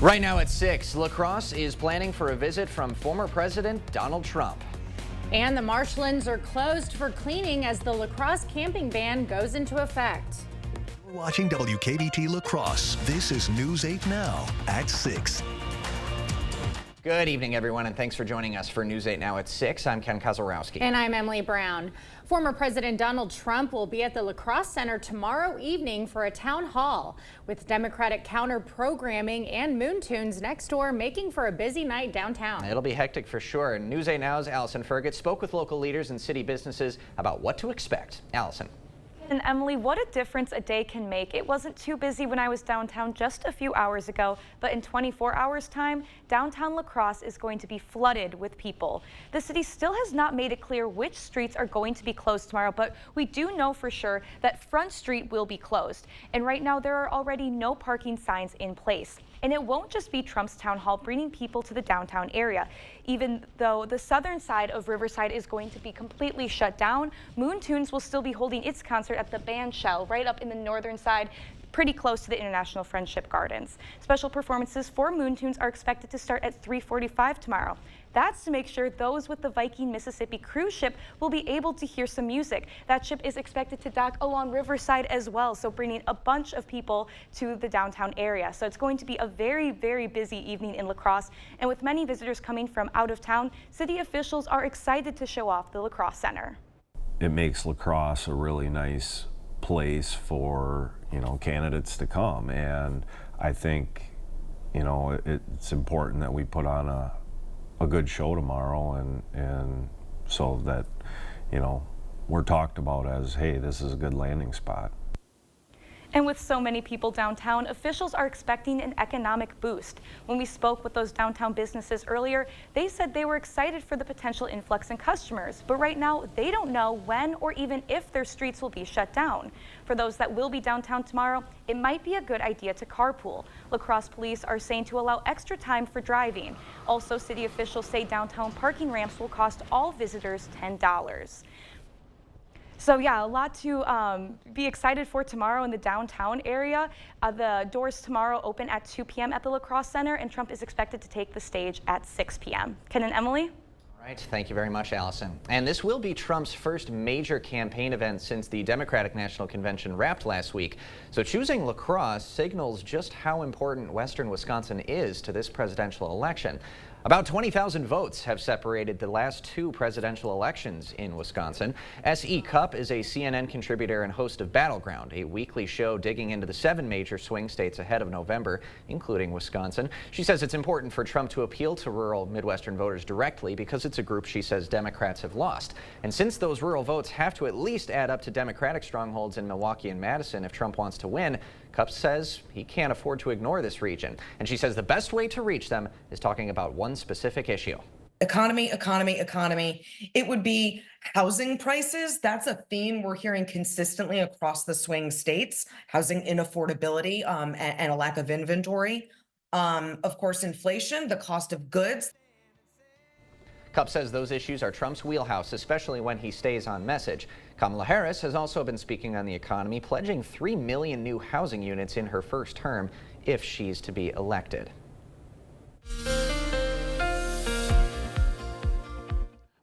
Right now at 6, La Crosse is planning for a visit from former President Donald Trump. And the marshlands are closed for cleaning as the La Crosse camping ban goes into effect. We're watching WKBT La Crosse. This is News 8 Now at 6. Good evening, everyone, and thanks for joining us for News 8 Now at 6. I'm Ken Kozlowski. And I'm Emily Brown. Former President Donald Trump will be at the La Crosse Center tomorrow evening for a town hall, with Democratic counter-programming and Moon Tunes next door, making for a busy night downtown. It'll be hectic for sure. News 8 Now's Allison Fergit spoke with local leaders and city businesses about what to expect. Allison. And Emily, what a difference a day can make. It wasn't too busy when I was downtown just a few hours ago, but in 24 hours time, downtown La Crosse is going to be flooded with people. The city still has not made it clear which streets are going to be closed tomorrow, but we do know for sure that Front Street will be closed. And right now there are already no parking signs in place. And it won't just be Trump's town hall bringing people to the downtown area. Even though the southern side of Riverside is going to be completely shut down, Moon Tunes will still be holding its concert at the band shell right up in the northern side, pretty close to the International Friendship Gardens. Special performances for Moon Tunes are expected to start at 3:45 tomorrow. That's to make sure those with the Viking Mississippi cruise ship will be able to hear some music. That ship is expected to dock along Riverside as well, so bringing a bunch of people to the downtown area. So it's going to be a very, very busy evening in La Crosse, and with many visitors coming from out of town, city officials are excited to show off the La Crosse Center. It makes La Crosse a really nice place for, candidates to come, and I think, it's important that we put on a good show tomorrow, and so that, we're talked about as, hey, this is a good landing spot. And with so many people downtown, officials are expecting an economic boost. When we spoke with those downtown businesses earlier, they said they were excited for the potential influx in customers. But right now, they don't know when or even if their streets will be shut down. For those that will be downtown tomorrow, it might be a good idea to carpool. La Crosse police are saying to allow extra time for driving. Also, city officials say downtown parking ramps will cost all visitors $10. So yeah, a lot to be excited for tomorrow in the downtown area. The doors tomorrow open at 2 p.m. at the La Crosse Center, and Trump is expected to take the stage at 6 p.m. Ken and Emily? All right, thank you very much, Allison. And this will be Trump's first major campaign event since the Democratic National Convention wrapped last week. So choosing La Crosse signals just how important Western Wisconsin is to this presidential election. About 20,000 votes have separated the last two presidential elections in Wisconsin. S.E. Cupp is a CNN contributor and host of Battleground, a weekly show digging into the 7 major swing states ahead of November, including Wisconsin. She says it's important for Trump to appeal to rural Midwestern voters directly because it's a group she says Democrats have lost. And since those rural votes have to at least add up to Democratic strongholds in Milwaukee and Madison if Trump wants to win, Cupp says he can't afford to ignore this region. And she says the best way to reach them is talking about one specific issue. Economy, economy, economy. It would be housing prices. That's a theme we're hearing consistently across the swing states. Housing inaffordability and a lack of inventory. Of course, inflation, the cost of goods. Cupp says those issues are Trump's wheelhouse, especially when he stays on message. Kamala Harris has also been speaking on the economy, pledging 3 million new housing units in her first term if she's to be elected.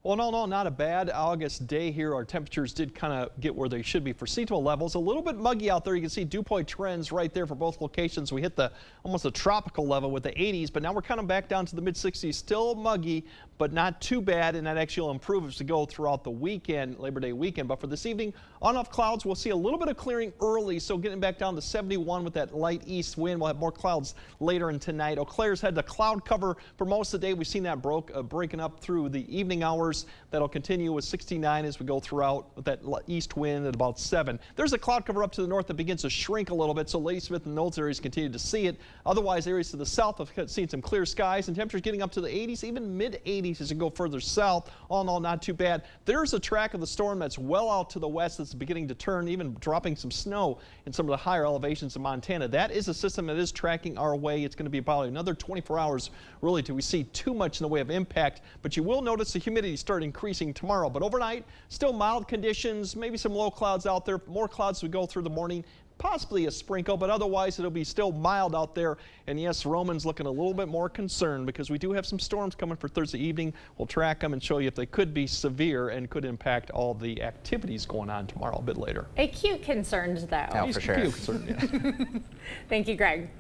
Well, all in all, not a bad August day here. Our temperatures did kind of get where they should be for seasonal levels. A little bit muggy out there. You can see dew point trends right there for both locations. We hit almost a tropical level with the 80s, but now we're kind of back down to the mid 60s. Still muggy, but not too bad, and that actually will improve as we go throughout the weekend, Labor Day weekend. But for this evening, on-off clouds, we'll see a little bit of clearing early, so getting back down to 71 with that light east wind. We'll have more clouds later in tonight. Eau Claire's had the cloud cover for most of the day. We've seen that breaking up through the evening hours. That'll continue with 69 as we go throughout with that east wind at about 7. There's a cloud cover up to the north that begins to shrink a little bit, so Ladysmith and those areas continue to see it. Otherwise, areas to the south have seen some clear skies and temperatures getting up to the 80s, even mid-80s as you go further south. All in all, not too bad. There's a track of the storm that's well out to the west that's beginning to turn, even dropping some snow in some of the higher elevations of Montana. That is a system that is tracking our way. It's going to be probably another 24 hours really till we see too much in the way of impact, but you will notice the humidity start increasing tomorrow. But overnight, still mild conditions, maybe some low clouds out there, more clouds as we go through the morning. possibly a sprinkle, but otherwise it'll be still mild out there. And yes, Roman's looking a little bit more concerned because we do have some storms coming for Thursday evening. We'll track them and show you if they could be severe and could impact all the activities going on tomorrow a bit later. A cute concern, though. Oh, He's for sure. cute concern, yeah. Thank you, Greg.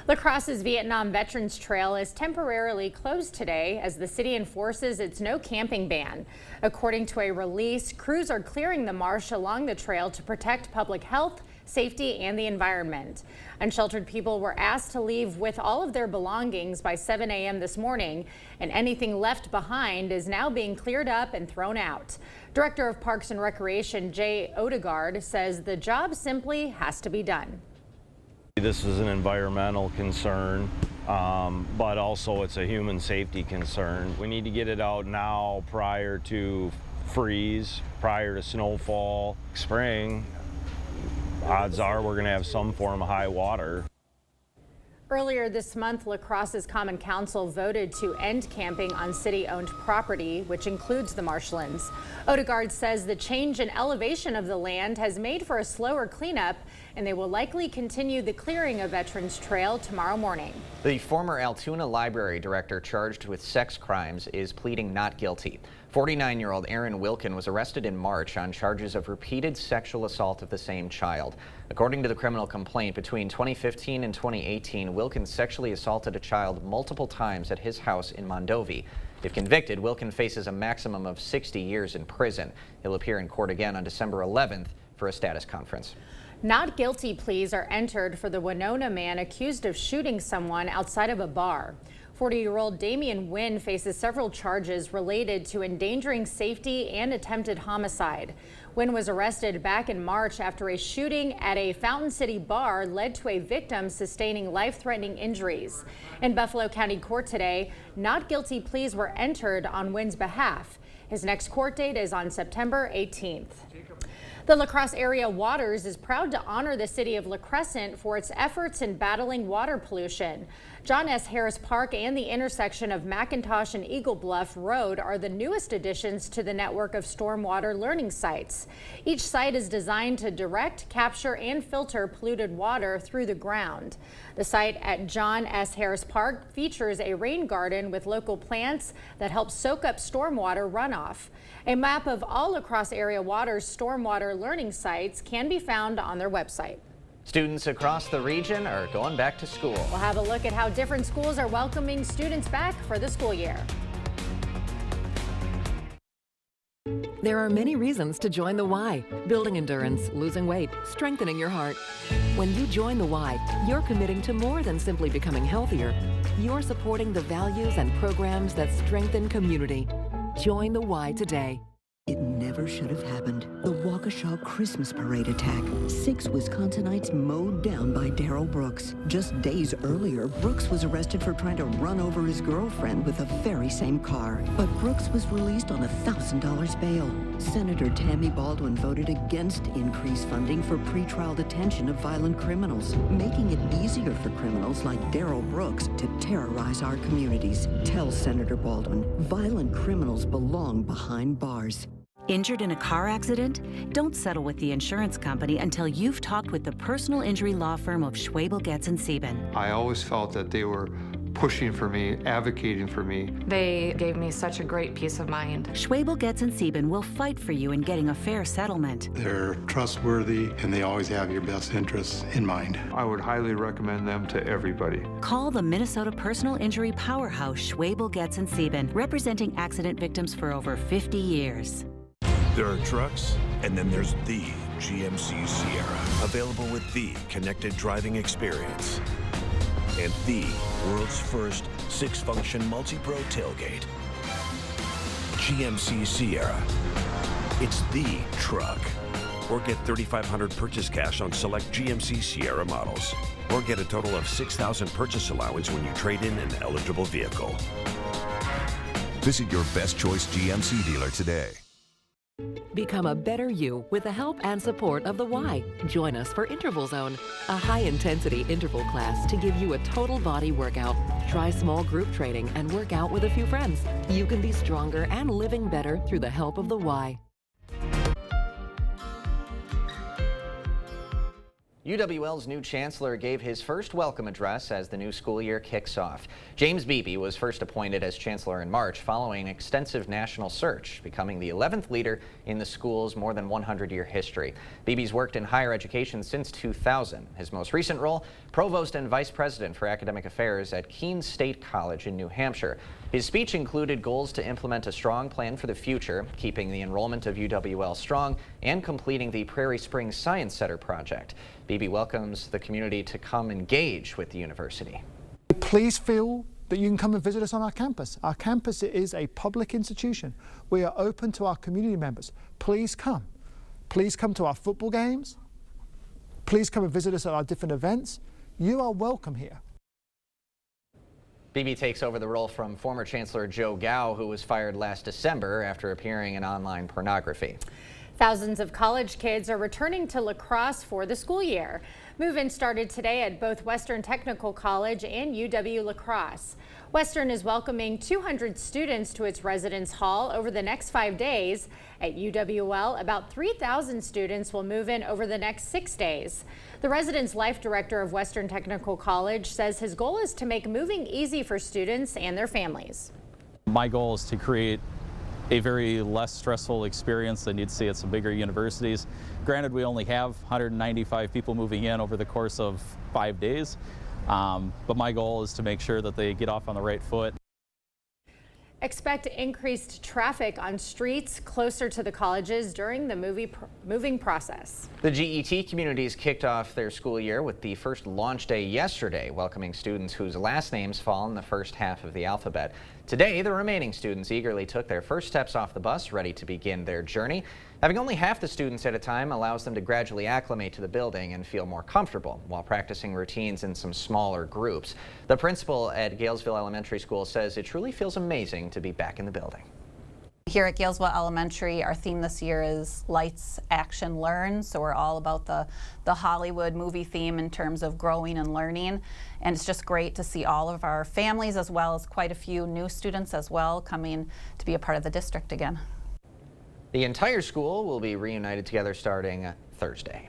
La Crosse's Vietnam Veterans Trail is temporarily closed today as the city enforces its no camping ban. According to a release, crews are clearing the marsh along the trail to protect public health, safety, and the environment. Unsheltered people were asked to leave with all of their belongings by 7 a.m. this morning, and anything left behind is now being cleared up and thrown out. Director of Parks and Recreation Jay Odegaard says the job simply has to be done. This is an environmental concern, but also it's a human safety concern. We need to get it out now prior to freeze, prior to snowfall. Spring, odds are we're going to have some form of high water. Earlier this month, La Crosse's Common Council voted to end camping on city-owned property, which includes the marshlands. Odegaard says the change in elevation of the land has made for a slower cleanup, and they will likely continue the clearing of Veterans Trail tomorrow morning. The former Altoona Library director charged with sex crimes is pleading not guilty. 49-year-old Aaron Wilkin was arrested in March on charges of repeated sexual assault of the same child. According to the criminal complaint, between 2015 and 2018, Wilkin sexually assaulted a child multiple times at his house in Mondovi. If convicted, Wilkin faces a maximum of 60 years in prison. He'll appear in court again on December 11th for a status conference. Not guilty pleas are entered for the Winona man accused of shooting someone outside of a bar. 40-year-old Damian Wynn faces several charges related to endangering safety and attempted homicide. Wynn was arrested back in March after a shooting at a Fountain City bar led to a victim sustaining life-threatening injuries. In Buffalo County Court today, not guilty pleas were entered on Wynn's behalf. His next court date is on September 18th. The La Crosse Area Waters is proud to honor the city of La Crescent for its efforts in battling water pollution. John S. Harris Park and the intersection of McIntosh and Eagle Bluff Road are the newest additions to the network of stormwater learning sites. Each site is designed to direct, capture, and filter polluted water through the ground. The site at John S. Harris Park features a rain garden with local plants that help soak up stormwater runoff. A map of all La Crosse Area Waters stormwater learning sites can be found on their website. Students across the region are going back to school. We'll have a look at how different schools are welcoming students back for the school year. There are many reasons to join the Y. Building endurance, losing weight, strengthening your heart. When you join the Y, you're committing to more than simply becoming healthier. You're supporting the values and programs that strengthen community. Join the Y today. It never should have happened. The Waukesha Christmas Parade attack. 6 Wisconsinites mowed down by Darrell Brooks. Just days earlier, Brooks was arrested for trying to run over his girlfriend with the very same car. But Brooks was released on $1,000 bail. Senator Tammy Baldwin voted against increased funding for pretrial detention of violent criminals, making it easier for criminals like Darrell Brooks to terrorize our communities. Tell Senator Baldwin, violent criminals belong behind bars. Injured in a car accident? Don't settle with the insurance company until you've talked with the personal injury law firm of Schwabel, Getz & Sieben. I always felt that they were pushing for me, advocating for me. They gave me such a great peace of mind. Schwabel, Getz & Sieben will fight for you in getting a fair settlement. They're trustworthy and they always have your best interests in mind. I would highly recommend them to everybody. Call the Minnesota personal injury powerhouse Schwabel, Getz & Sieben, representing accident victims for over 50 years. There are trucks, and then there's the GMC Sierra, available with the connected driving experience and the world's first 6-function multi-pro tailgate. GMC Sierra. It's the truck. Or get $3,500 purchase cash on select GMC Sierra models. Or get a total of $6,000 purchase allowance when you trade in an eligible vehicle. Visit your Best Choice GMC dealer today. Become a better you with the help and support of the Y. Join us for Interval Zone, a high-intensity interval class to give you a total body workout. Try small group training and work out with a few friends. You can be stronger and living better through the help of the Y. UWL's new chancellor gave his first welcome address as the new school year kicks off. James Beebe was first appointed as chancellor in March following an extensive national search, becoming the 11th leader in the school's more than 100-year history. Beebe's worked in higher education since 2000. His most recent role, provost and vice president for academic affairs at Keene State College in New Hampshire. His speech included goals to implement a strong plan for the future, keeping the enrollment of UWL strong, and completing the Prairie Springs Science Center project. Beebe welcomes the community to come engage with the university. Please feel that you can come and visit us on our campus. Our campus is a public institution. We are open to our community members. Please come. Please come to our football games. Please come and visit us at our different events. You are welcome here. Beebe takes over the role from former Chancellor Joe Gao, who was fired last December after appearing in online pornography. Thousands of college kids are returning to La Crosse for the school year. Move-in started today at both Western Technical College and UW La Crosse. Western is welcoming 200 students to its residence hall over the next 5 days. At UWL, about 3,000 students will move in over the next 6 days. The residence life director of Western Technical College says his goal is to make moving easy for students and their families. My goal is to create a very less stressful experience than you'd see at some bigger universities. Granted, we only have 195 people moving in over the course of 5 days, but my goal is to make sure that they get off on the right foot. Expect increased traffic on streets closer to the colleges during the moving process. The GET communities kicked off their school year with the first launch day yesterday, welcoming students whose last names fall in the first half of the alphabet. Today, the remaining students eagerly took their first steps off the bus, ready to begin their journey. Having only half the students at a time allows them to gradually acclimate to the building and feel more comfortable while practicing routines in some smaller groups. The principal at Galesville Elementary School says it truly feels amazing to be back in the building. Here at Galesville Elementary, our theme this year is Lights, Action, Learn. So we're all about the Hollywood movie theme in terms of growing and learning. And it's just great to see all of our families, as well as quite a few new students as well, coming to be a part of the district again. The entire school will be reunited together starting Thursday.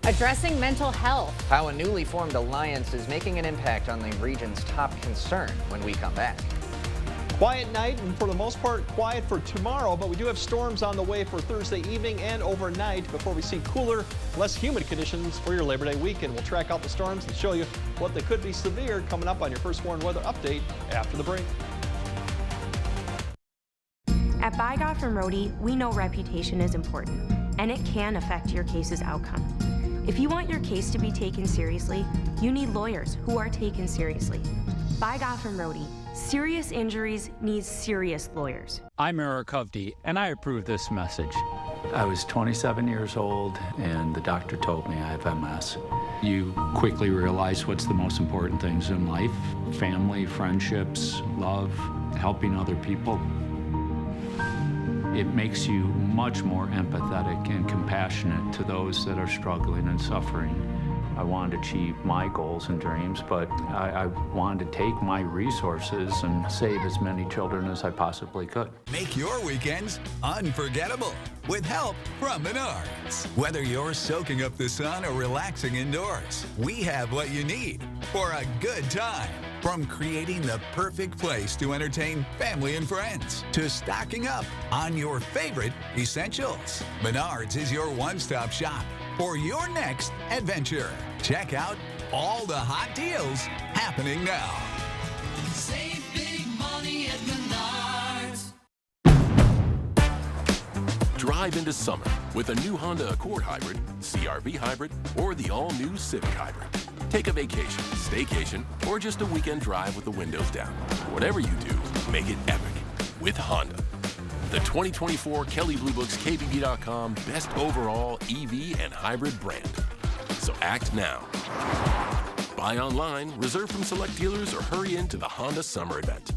Addressing mental health. How a newly formed alliance is making an impact on the region's top concern when we come back. Quiet night, and for the most part, quiet for tomorrow, but we do have storms on the way for Thursday evening and overnight before we see cooler, less humid conditions for your Labor Day weekend. We'll track out the storms and show you what they could be severe coming up on your First Warn Weather Update after the break. At By God from Rohde, we know reputation is important, and it can affect your case's outcome. If you want your case to be taken seriously, you need lawyers who are taken seriously. By God from Rohde, serious injuries need serious lawyers. I'm Eric Hovde, and I approve this message. I was 27 years old, and the doctor told me I have MS. You quickly realize what's the most important things in life: family, friendships, love, helping other people. It makes you much more empathetic and compassionate to those that are struggling and suffering. I wanted to achieve my goals and dreams, but I wanted to take my resources and save as many children as I possibly could. Make your weekends unforgettable with help from Menards. Whether you're soaking up the sun or relaxing indoors, we have what you need for a good time. From creating the perfect place to entertain family and friends, to stocking up on your favorite essentials, Menards is your one-stop shop for your next adventure. Check out all the hot deals happening now. Save big money at Menards. Drive into summer with a new Honda Accord Hybrid, CR-V Hybrid, or the all-new Civic Hybrid. Take a vacation, staycation, or just a weekend drive with the windows down. Whatever you do, make it epic with Honda. The 2024 Kelley Blue Book's KBB.com Best Overall EV and Hybrid Brand. So act now. Buy online, reserve from select dealers, or hurry into the Honda Summer Event.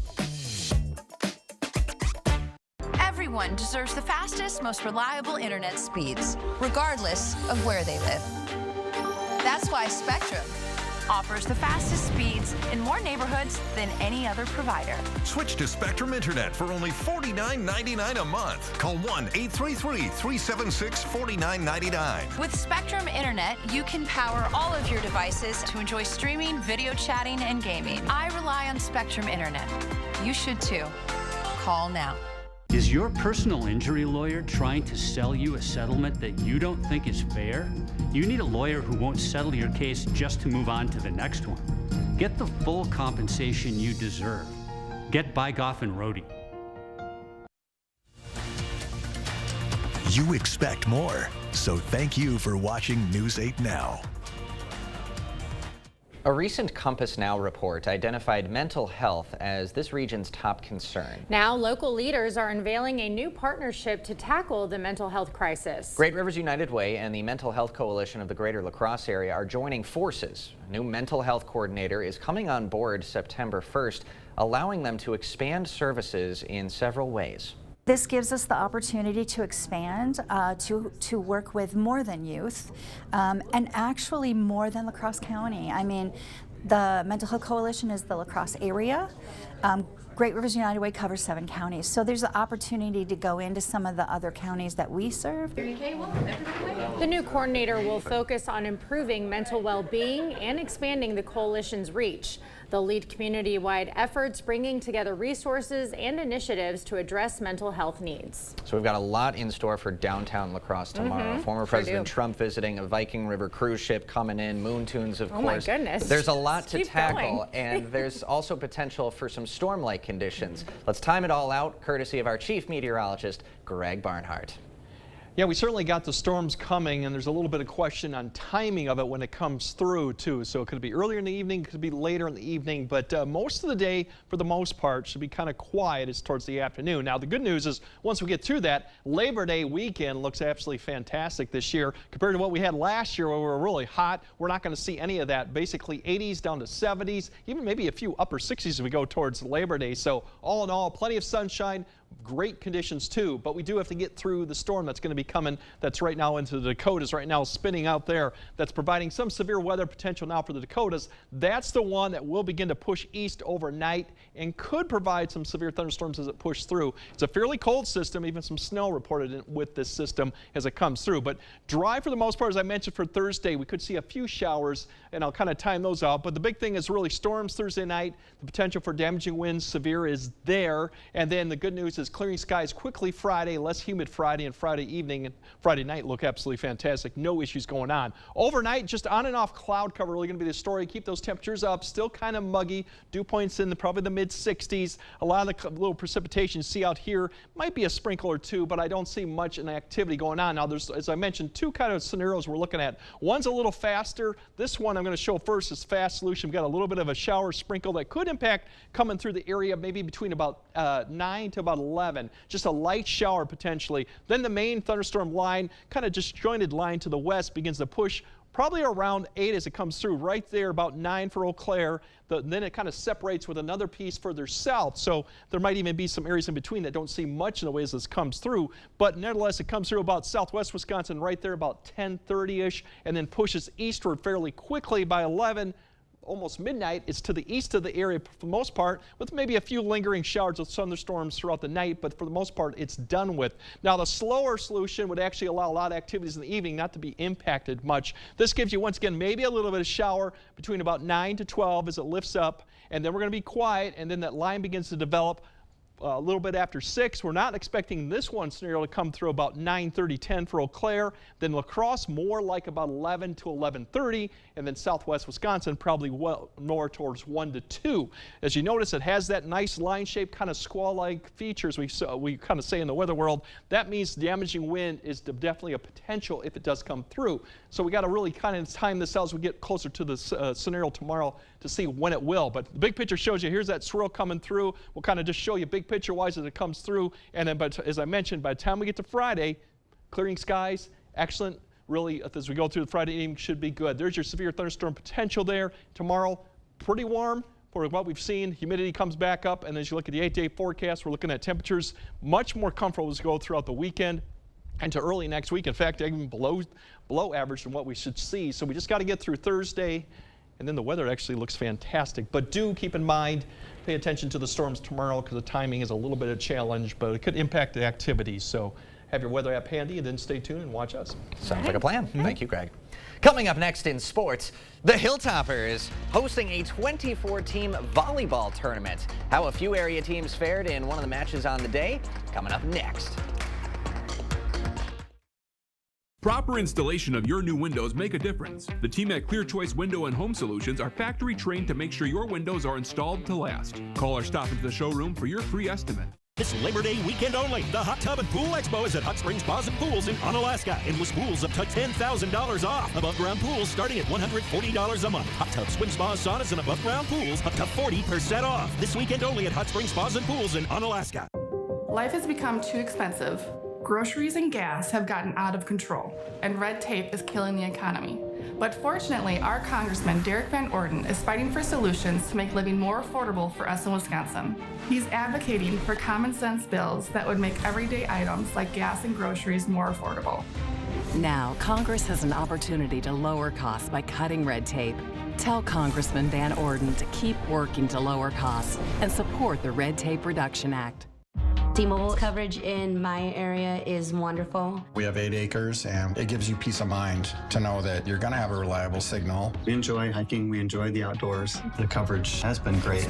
Everyone deserves the fastest, most reliable internet speeds, regardless of where they live. That's why Spectrum offers the fastest speeds in more neighborhoods than any other provider. Switch to Spectrum Internet for only $49.99 a month. Call 1-833-376-4999. With Spectrum Internet, you can power all of your devices to enjoy streaming, video chatting, and gaming. I rely on Spectrum Internet. You should too. Call now. Is your personal injury lawyer trying to sell you a settlement that you don't think is fair? You need a lawyer who won't settle your case just to move on to the next one. Get the full compensation you deserve. Get Bygoff and Rohde. You expect more, so thank you for watching News 8 Now. A recent Compass Now report identified mental health as this region's top concern. Now, local leaders are unveiling a new partnership to tackle the mental health crisis. Great Rivers United Way and the Mental Health Coalition of the Greater La Crosse area are joining forces. A new mental health coordinator is coming on board September 1st, allowing them to expand services in several ways. This gives us the opportunity to expand, to work with more than youth, and actually more than La Crosse County. I mean, the Mental Health Coalition is the La Crosse area. Great Rivers United Way covers 7 counties, so there's an opportunity to go into some of the other counties that we serve. The new coordinator will focus on improving mental well-being and expanding the coalition's reach. They'll lead community-wide efforts, bringing together resources and initiatives to address mental health needs. So we've got a lot in store for downtown La Crosse tomorrow. Former President Trump visiting, a Viking River cruise ship coming in, moon tunes, of course. Oh my goodness. There's a lot to Keep tackle, going. and there's also potential for some storm-like conditions. Let's time it all out, courtesy of our chief meteorologist, Greg Barnhart. Yeah, we certainly got the storms coming, and there's a little bit of question on timing of it when it comes through, too. So it could be earlier in the evening, could be later in the evening, but most of the day, for the most part, should be kind of quiet as towards the afternoon. Now, the good news is once we get through that, Labor Day weekend looks absolutely fantastic this year. Compared to what we had last year where we were really hot, we're not going to see any of that. Basically 80s down to 70s, even maybe a few upper 60s as we go towards Labor Day. So all in all, plenty of sunshine. Great conditions too, but we do have to get through the storm that's going to be coming, that's right now into the Dakotas, right now spinning out there, that's providing some severe weather potential now for the Dakotas. That's the one that will begin to push east overnight and could provide some severe thunderstorms as it pushes through. It's a fairly cold system, even some snow reported with this system as it comes through, but dry for the most part. As I mentioned, for Thursday we could see a few showers, and I'll kind of time those out, but the big thing is really storms Thursday night. The potential for damaging winds severe is there, and then the good news is clearing skies quickly Friday, less humid Friday and Friday evening, and Friday night look absolutely fantastic. No issues going on. Overnight, just on and off cloud cover really going to be the story. Keep those temperatures up. Still kind of muggy. Dew points in probably the mid-60s. A lot of the little precipitation you see out here might be a sprinkle or two, but I don't see much in activity going on. Now, there's, as I mentioned, 2 kind of scenarios we're looking at. One's a little faster. This one I'm going to show first is fast solution. We've got a little bit of a shower sprinkle that could impact coming through the area maybe between about 9 to about 11. Just a light shower potentially. Then the main thunderstorm line, kind of disjointed line to the west, begins to push probably around 8 as it comes through, right there about 9 for Eau Claire. Then it kind of separates with another piece further south, so there might even be some areas in between that don't see much in the way as this comes through, but nevertheless it comes through about southwest Wisconsin right there about 10:30ish, and then pushes eastward fairly quickly by 11. Almost midnight. It's to the east of the area for the most part, with maybe a few lingering showers of thunderstorms throughout the night, but for the most part it's done with. Now the slower solution would actually allow a lot of activities in the evening not to be impacted much. This gives you once again maybe a little bit of shower between about 9 to 12 as it lifts up, and then we're going to be quiet, and then that line begins to develop a little bit after 6. We're not expecting this one scenario to come through about 9:30, 10 for Eau Claire. Then La Crosse more like about 11 to 11:30, and then southwest Wisconsin probably more towards 1 to 2. As you notice, it has that nice line shape, kind of squall-like features we kind of say in the weather world. That means damaging wind is definitely a potential if it does come through. So we got to really kind of time this out as we get closer to the scenario tomorrow to see when it will. But the big picture shows you, here's that swirl coming through. We'll kind of just show you big picture-wise as it comes through. And then, but as I mentioned, by the time we get to Friday, clearing skies, excellent. Really, as we go through the Friday evening, should be good. There's your severe thunderstorm potential there. Tomorrow, pretty warm for what we've seen. Humidity comes back up, and as you look at the 8-day forecast, we're looking at temperatures much more comfortable as we go throughout the weekend and to early next week. In fact, even below average than what we should see. So we just got to get through Thursday and then the weather actually looks fantastic. But do keep in mind, pay attention to the storms tomorrow because the timing is a little bit of a challenge, but it could impact the activities. So have your weather app handy and then stay tuned and watch us. Sounds like a plan. Thank you, Greg. Coming up next in sports, the Hilltoppers hosting a 24-team volleyball tournament. How a few area teams fared in one of the matches on the day, coming up next. Proper installation of your new windows make a difference. The team at Clear Choice Window and Home Solutions are factory trained to make sure your windows are installed to last. Call or stop into the showroom for your free estimate. This Labor Day weekend only, the Hot Tub and Pool Expo is at Hot Springs Spas and Pools in Onalaska. Endless pools up to $10,000 off. Above ground pools starting at $140 a month. Hot tubs, swim spas, saunas, and above ground pools up to 40% off. This weekend only at Hot Springs Spas and Pools in Onalaska. Life has become too expensive. Groceries and gas have gotten out of control, and red tape is killing the economy. But fortunately, our Congressman Derek Van Orden is fighting for solutions to make living more affordable for us in Wisconsin. He's advocating for common sense bills that would make everyday items like gas and groceries more affordable. Now, Congress has an opportunity to lower costs by cutting red tape. Tell Congressman Van Orden to keep working to lower costs and support the Red Tape Reduction Act. T-Mobile coverage in my area is wonderful. We have 8 acres, and it gives you peace of mind to know that you're going to have a reliable signal. We enjoy hiking. We enjoy the outdoors. The coverage has been great.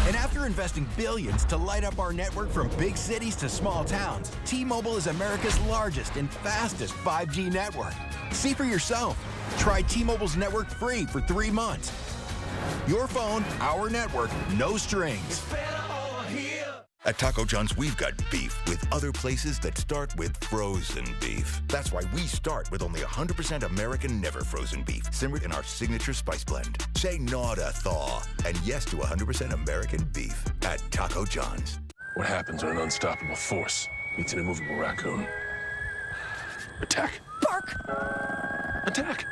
And after investing billions to light up our network from big cities to small towns, T-Mobile is America's largest and fastest 5G network. See for yourself. Try T-Mobile's network free for 3 months. Your phone, our network, no strings. At Taco John's, we've got beef with other places that start with frozen beef. That's why we start with only 100% American never frozen beef, simmered in our signature spice blend. Say no to thaw and yes to 100% American beef at Taco John's. What happens when an unstoppable force meets an immovable raccoon? Attack. Bark! Attack!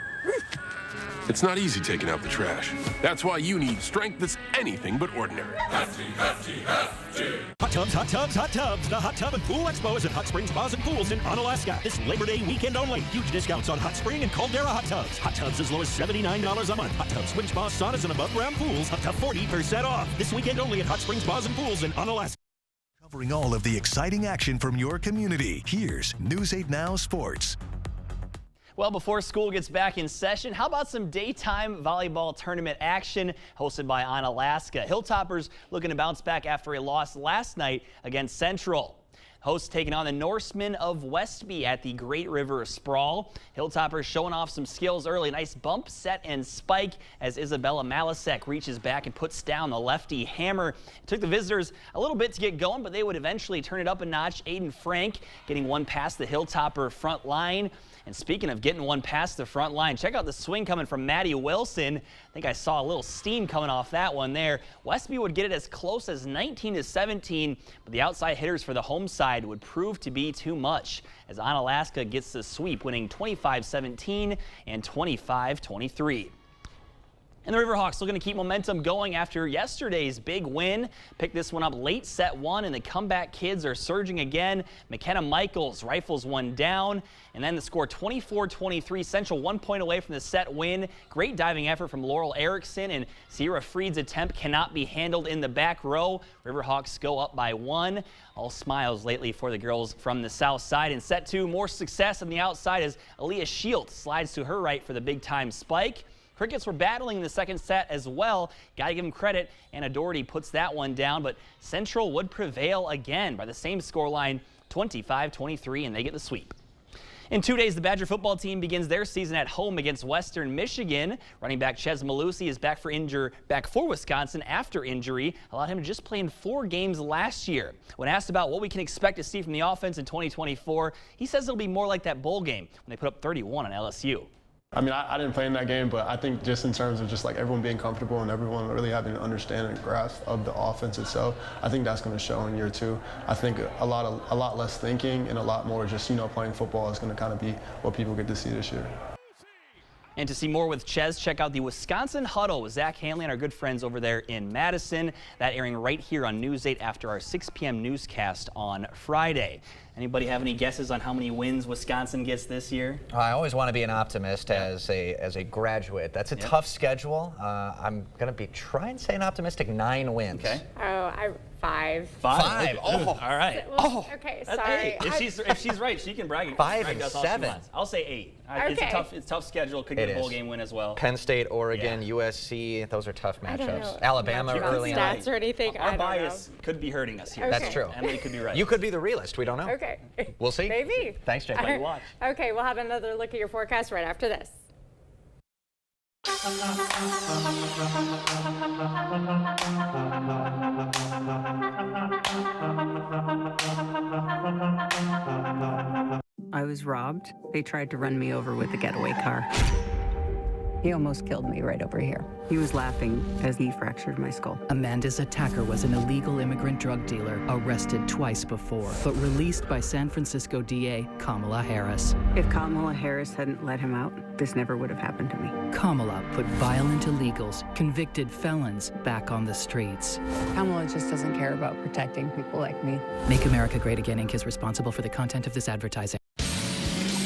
It's not easy taking out the trash. That's why you need strength that's anything but ordinary. Hot tubs, hot tubs, hot tubs. The Hot Tub and Pool Expo is at Hot Springs Spas and Pools in Onalaska. This Labor Day weekend only. Huge discounts on Hot Spring and Caldera hot tubs. Hot tubs as low as $79 a month. Hot tubs, swim spas, saunas, and above ground pools up to 40% off. This weekend only at Hot Springs Spas and Pools in Onalaska. Covering all of the exciting action from your community, here's News 8 Now Sports. Well, before school gets back in session, how about some daytime volleyball tournament action hosted by Onalaska? Hilltoppers looking to bounce back after a loss last night against Central. Hosts taking on the Norsemen of Westby at the Great River Sprawl. Hilltoppers showing off some skills early. Nice bump, set, and spike as Isabella Malasek reaches back and puts down the lefty hammer. It took the visitors a little bit to get going, but they would eventually turn it up a notch. Aiden Frank getting one past the Hilltopper front line. And speaking of getting one past the front line, check out the swing coming from Maddie Wilson. I think I saw a little steam coming off that one there. Westby would get it as close as 19-17, but the outside hitters for the home side would prove to be too much as Onalaska gets the sweep, winning 25-17 and 25-23. And the Riverhawks looking to keep momentum going after yesterday's big win. Picked this one up late set one, and the comeback kids are surging again. McKenna Michaels rifles one down, and then the score 24-23. Central 1 point away from the set win. Great diving effort from Laurel Erickson, and Sierra Freed's attempt cannot be handled in the back row. Riverhawks go up by 1. All smiles lately for the girls from the south side. In set 2, more success on the outside as Aaliyah Shields slides to her right for the big time spike. Crickets were battling in the second set as well. Got to give them credit. Anna Doherty puts that one down, but Central would prevail again by the same scoreline, 25-23, and they get the sweep. In 2 days, the Badger football team begins their season at home against Western Michigan. Running back Ches Malusi is back for Wisconsin after injury. Allowed him to just play in 4 games last year. When asked about what we can expect to see from the offense in 2024, he says it'll be more like that bowl game when they put up 31 on LSU. I mean, I didn't play in that game, but I think just in terms of just like everyone being comfortable and everyone really having an understanding and grasp of the offense itself, I think that's going to show in year 2. I think a lot less thinking and a lot more just, playing football is going to kind of be what people get to see this year. And to see more with Ches, check out the Wisconsin Huddle with Zach Hanley and our good friends over there in Madison. That airing right here on News 8 after our 6 p.m. newscast on Friday. Anybody have any guesses on how many wins Wisconsin gets this year? I always want to be an optimist as a graduate. That's a tough schedule. I'm going to be trying to say an optimistic 9 wins. Okay. Oh, 5. 5. Oh, all right. Well, okay, sorry. If she's right, she can brag. 5 and us all she 7. wants. I'll say 8. Okay. It's a tough schedule. Could get a bowl game win as well. Penn State, Oregon, USC, those are tough I don't know matchups. Alabama much about early on. stats or anything. Our bias could be hurting us here. That's true. Emily could be right. You could be the realist. We don't know. Okay. We'll see. Maybe. Thanks, Jake. Let you watch. Okay, we'll have another look at your forecast right after this. I was robbed. They tried to run me over with a getaway car. He almost killed me right over here. He was laughing as he fractured my skull. Amanda's attacker was an illegal immigrant drug dealer arrested twice before, but released by San Francisco DA Kamala Harris. If Kamala Harris hadn't let him out, this never would have happened to me. Kamala put violent illegals, convicted felons, back on the streets. Kamala just doesn't care about protecting people like me. Make America Great Again Inc. is responsible for the content of this advertising.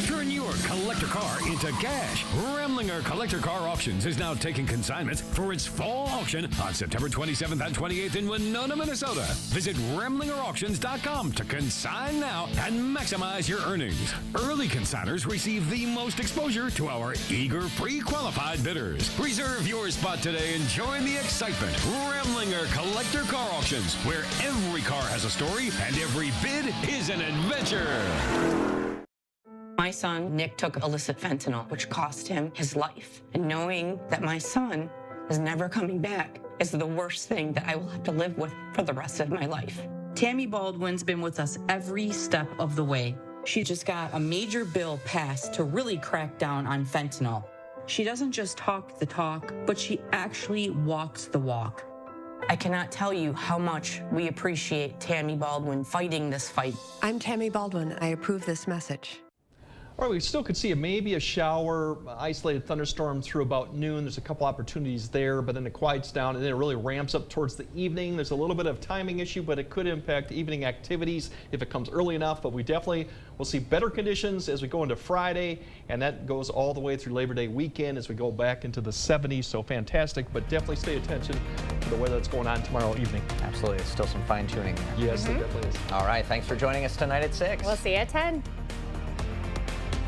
Turn your collector car into cash. Remlinger Collector Car Auctions is now taking consignments for its fall auction on September 27th and 28th in Winona, Minnesota. Visit RemlingerAuctions.com to consign now and maximize your earnings. Early consigners receive the most exposure to our eager pre-qualified bidders. Reserve your spot today and join the excitement. Remlinger Collector Car Auctions, where every car has a story and every bid is an adventure. My son, Nick, took illicit fentanyl, which cost him his life. And knowing that my son is never coming back is the worst thing that I will have to live with for the rest of my life. Tammy Baldwin's been with us every step of the way. She just got a major bill passed to really crack down on fentanyl. She doesn't just talk the talk, but she actually walks the walk. I cannot tell you how much we appreciate Tammy Baldwin fighting this fight. I'm Tammy Baldwin. I approve this message. All right, we still could see maybe a shower, isolated thunderstorm through about noon. There's a couple opportunities there, but then it quiets down and then it really ramps up towards the evening. There's a little bit of timing issue, but it could impact evening activities if it comes early enough. But we definitely will see better conditions as we go into Friday, and that goes all the way through Labor Day weekend as we go back into the 70s. So fantastic, but definitely stay attention to the weather that's going on tomorrow evening. Absolutely. There's still some fine tuning there. Yes, there definitely is. All right. Thanks for joining us tonight at 6. We'll see you at 10.